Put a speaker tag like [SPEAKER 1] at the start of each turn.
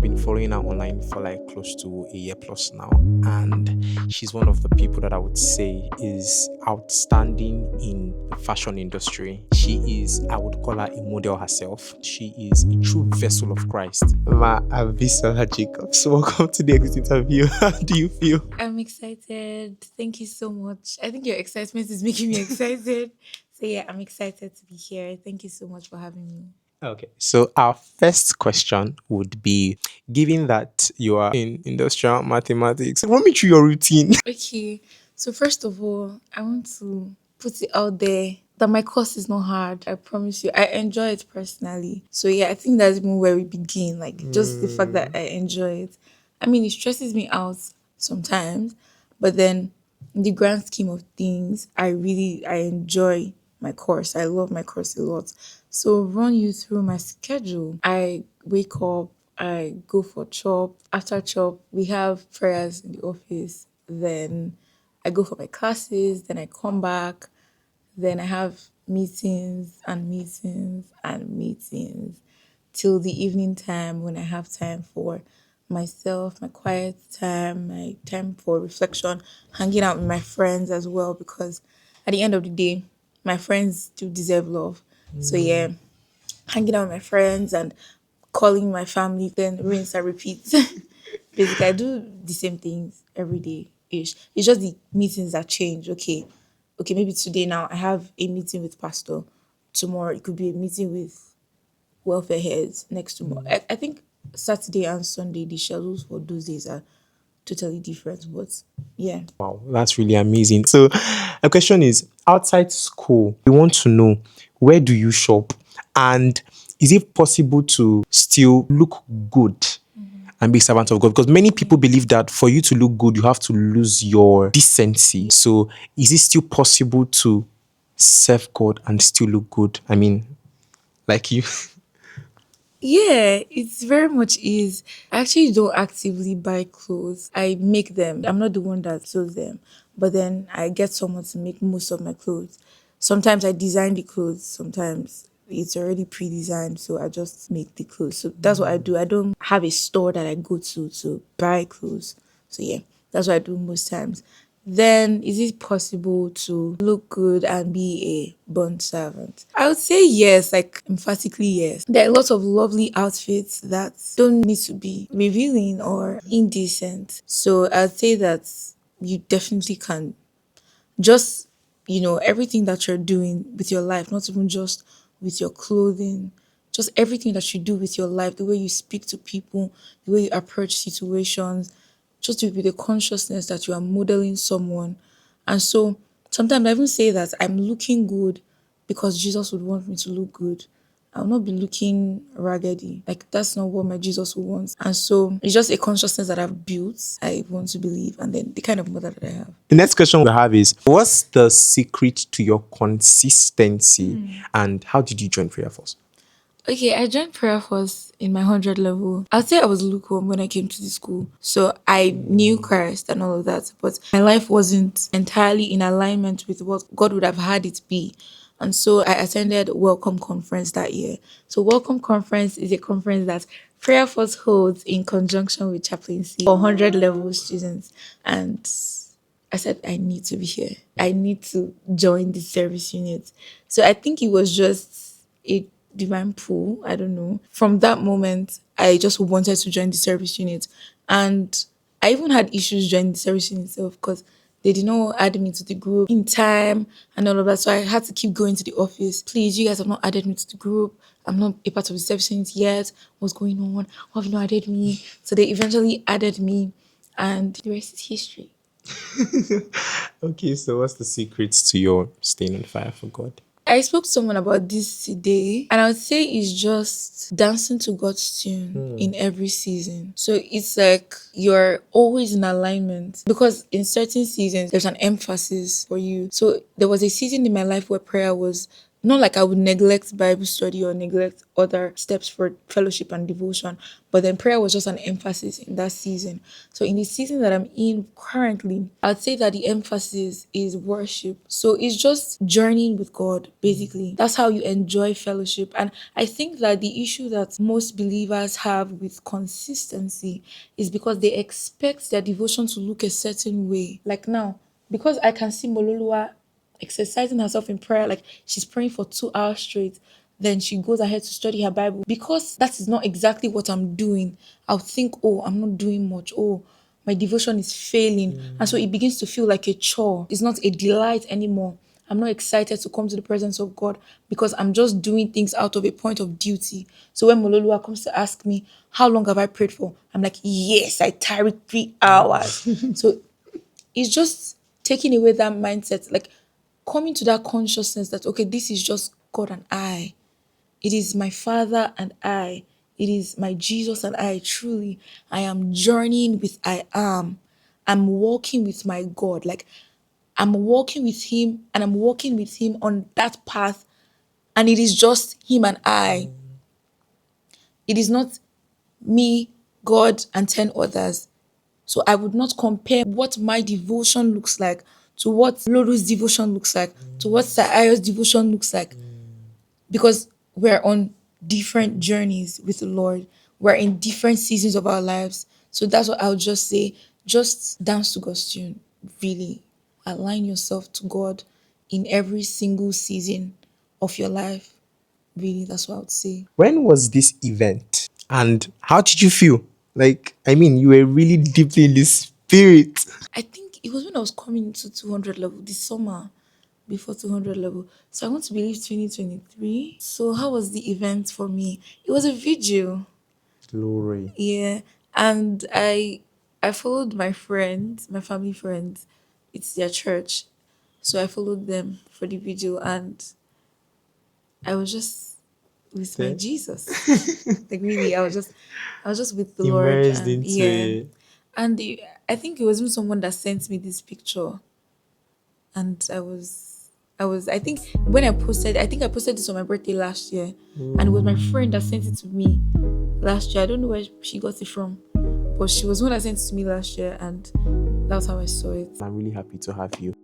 [SPEAKER 1] been following her online for like close to a year plus now, and she's one of the people that I would say is outstanding in the fashion industry. She is, I would call her a model herself. She is a true vessel of Christ. Ma Abisola Jacobs, welcome to the exit interview. How do you feel?
[SPEAKER 2] I'm excited. Thank you so much. I think your excitement is making me excited. So yeah, I'm excited to be here. Thank you so much for having me.
[SPEAKER 1] Okay, so our first question would be, given that you are in industrial mathematics, run me through your routine.
[SPEAKER 2] Okay. So first of all, I want to put it out there that my course is not hard. I promise you. I enjoy it personally. So yeah, I think that's even where we begin. Like just the fact that I enjoy it. I mean, it stresses me out sometimes, but then in the grand scheme of things, I enjoy my course. I love my course a lot. So run you through my schedule. I wake up, I go for chop. After chop, we have prayers in the office. Then I go for my classes. Then I come back. Then I have meetings and meetings and meetings till the evening time when I have time for myself, my quiet time, my time for reflection, hanging out with my friends as well, because at the end of the day, my friends do deserve love. So yeah, hanging out with my friends and calling my family, then rinse and repeat. Basically, I do the same things every day ish. It's just the meetings that change. Okay, maybe today now I have a meeting with pastor. Tomorrow it could be a meeting with welfare heads. Next tomorrow, I think Saturday and Sunday the schedules for those days are totally different. But yeah,
[SPEAKER 1] Wow, that's really amazing. So, the question is, outside school, we want to know, where do you shop, and is it possible to still look good and be servant of God? Because many people believe that for you to look good, you have to lose your decency. So, is it still possible to serve God and still look good? I mean, like you.
[SPEAKER 2] yeah, it's very much is. I actually don't actively buy clothes. I make them. I'm not the one that sews them, but then I get someone to make most of my clothes. Sometimes I design the clothes. Sometimes it's already pre-designed, so I just make the clothes. So that's what I do. I don't have a store that I go to buy clothes. So yeah, that's what I do most times. Then is it possible to look good and be a bond servant? I would say yes, like emphatically yes. There are lots of lovely outfits that don't need to be revealing or indecent. So I'd say that you definitely can just, everything that you're doing with your life, not even just with your clothing, just everything that you do with your life, the way you speak to people, the way you approach situations, just with the consciousness that you are modeling someone. And so sometimes I even say that I'm looking good because Jesus would want me to look good. I'll not be looking raggedy. Like that's not what my Jesus wants. And so it's just a consciousness that I've built. I want to believe, and then the kind of mother that I have.
[SPEAKER 1] The next question we have is, what's the secret to your consistency, and how did you join Prayer Force?
[SPEAKER 2] Okay, I joined prayer force in my 100 level. I'd say I was lukewarm when I came to the school. So I knew Christ and all of that, but my life wasn't entirely in alignment with what God would have had it be. And so I attended Welcome Conference that year. So Welcome Conference is a conference that Prayer Force holds in conjunction with chaplaincy for 100 level students. And I said, I need to be here. I need to join the service unit. So I think it was just a divine pull. I don't know. From that moment, I just wanted to join the service unit. And I even had issues joining the service unit itself because they did not add me to the group in time and all of that. So I had to keep going to the office. Please, you guys have not added me to the group. I'm not a part of the service unit yet. What's going on? Why have you not added me? So they eventually added me, and the rest is history.
[SPEAKER 1] Okay, so what's the secret to your staying on fire for God?
[SPEAKER 2] I spoke to someone about this today, and I would say it's just dancing to God's tune in every season. So it's like you're always in alignment because in certain seasons, there's an emphasis for you. So there was a season in my life where prayer was not like I would neglect Bible study or neglect other steps for fellowship and devotion, but then prayer was just an emphasis in that season. So in the season that I'm in currently, I'd say that the emphasis is worship. So it's just journeying with God, basically. That's how you enjoy fellowship. And I think that the issue that most believers have with consistency is because they expect their devotion to look a certain way. Like now, because I can see Mololua exercising herself in prayer, like she's praying for 2 hours straight, then she goes ahead to study her Bible. Because that is not exactly what I'm doing, I'll think, oh, I'm not doing much. Oh, my devotion is failing. And so it begins to feel like a chore. It's not a delight anymore. I'm not excited to come to the presence of God because I'm just doing things out of a point of duty. So when Mololua comes to ask me, how long have I prayed for? I'm like, yes, I tarried 3 hours. So it's just taking away that mindset, like coming to that consciousness that, okay, this is just God and I. It is my Father and I. It is my Jesus and I. Truly, I am journeying with I am. I'm walking with my God. Like, I'm walking with Him and I'm walking with Him on that path. And it is just Him and I. It is not me, God, and 10 others. So I would not compare what my devotion looks like to what Lolu's devotion looks like, to what Saayo's devotion looks like, because we're on different journeys with the Lord. We're in different seasons of our lives. So that's what I'll just say. Just dance to God's tune. Really align yourself to God in every single season of your life. Really, that's what I would say.
[SPEAKER 1] When was this event? And how did you feel? Like, I mean, you were really deeply in the spirit.
[SPEAKER 2] I think it was when I was coming into 200 level this summer, before 200 level. So I want to believe 2023. So how was the event for me? It was a video.
[SPEAKER 1] Glory.
[SPEAKER 2] Yeah. And I followed my friends, my family friends. It's their church. So I followed them for the video and I was just with my
[SPEAKER 1] Okay.
[SPEAKER 2] Jesus. Like really, I was just with the Lord
[SPEAKER 1] Immersed
[SPEAKER 2] and
[SPEAKER 1] into
[SPEAKER 2] yeah.
[SPEAKER 1] it.
[SPEAKER 2] And I think it was even someone that sent me this picture and I think when I think I posted this on my birthday last year, and it was my friend that sent it to me last year. I don't know where she got it from, but she was the one that sent it to me last year, and that's how I saw it.
[SPEAKER 1] I'm really happy to have you.